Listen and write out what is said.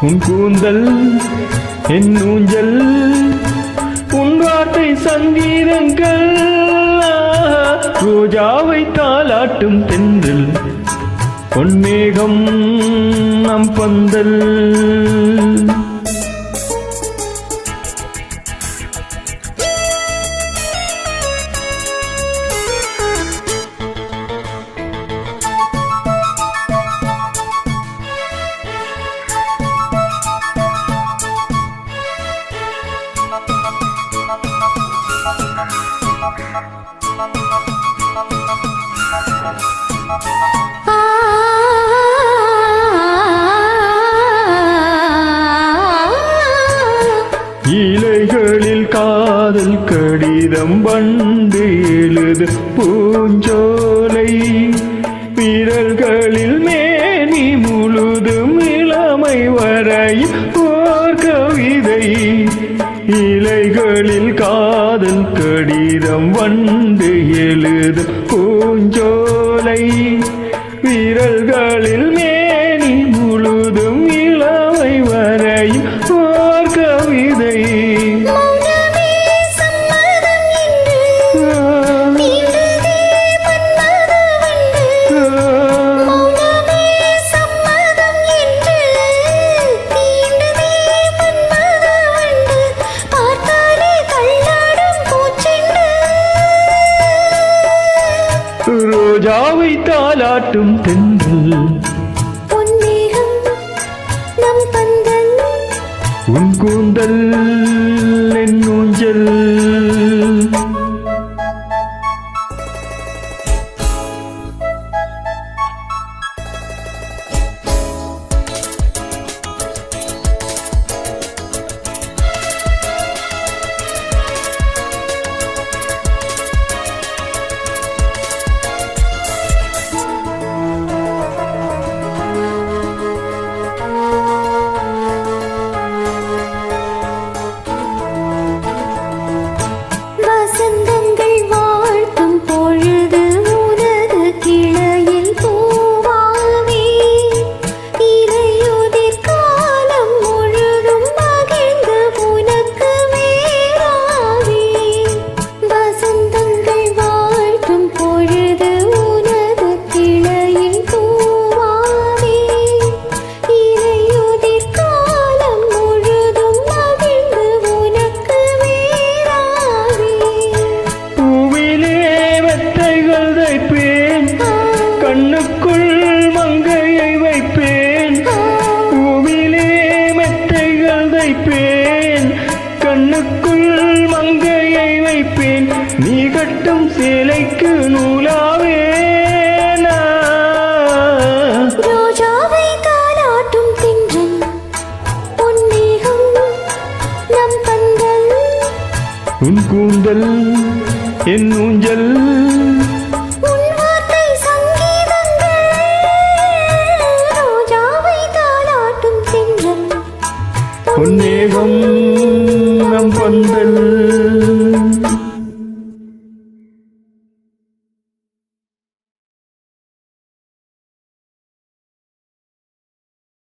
உன் கூந்தல் என் ஊஞ்சல் உன் வார்த்தை சங்கீதங்கள் ரோஜாவை தாலாட்டும் தென்றல் பொன்மேகம் நம் பந்தல் இலைகளில் காதல் கடிதம் வண்டு எழுது பூஞ்சோலை விரல்களில் மேனி முழுதும் இளமை வரையில் ஓர் கவிதை இலைகளில் காதல் கடிதம் வண்டு எழுது பூஞ்சோலை விரல்களில் மேனி முழுதும் இளமை வரையில் ஓர் கவிதை ரோஜாவை தாலாட்டும் தென்றல் பொன்மேகம் நம் பந்தல் உன் கூந்தல் என் ஊஞ்சல் கண்ணுக்குள் மங்கையை வைப்பேன் பூவிலே மெத்தைகள் வைப்பேன் கண்ணுக்குள் மங்கையை வைப்பேன் நீ கட்டும் சேலைக்கு நூலாவேன் ரோஜாவை தாலாட்டும் தென்றல் பொன்மேகம் நம் பந்தல் உன் கூந்தல் என் ஊஞ்சல் பொன்னேகம் நம் பந்தல்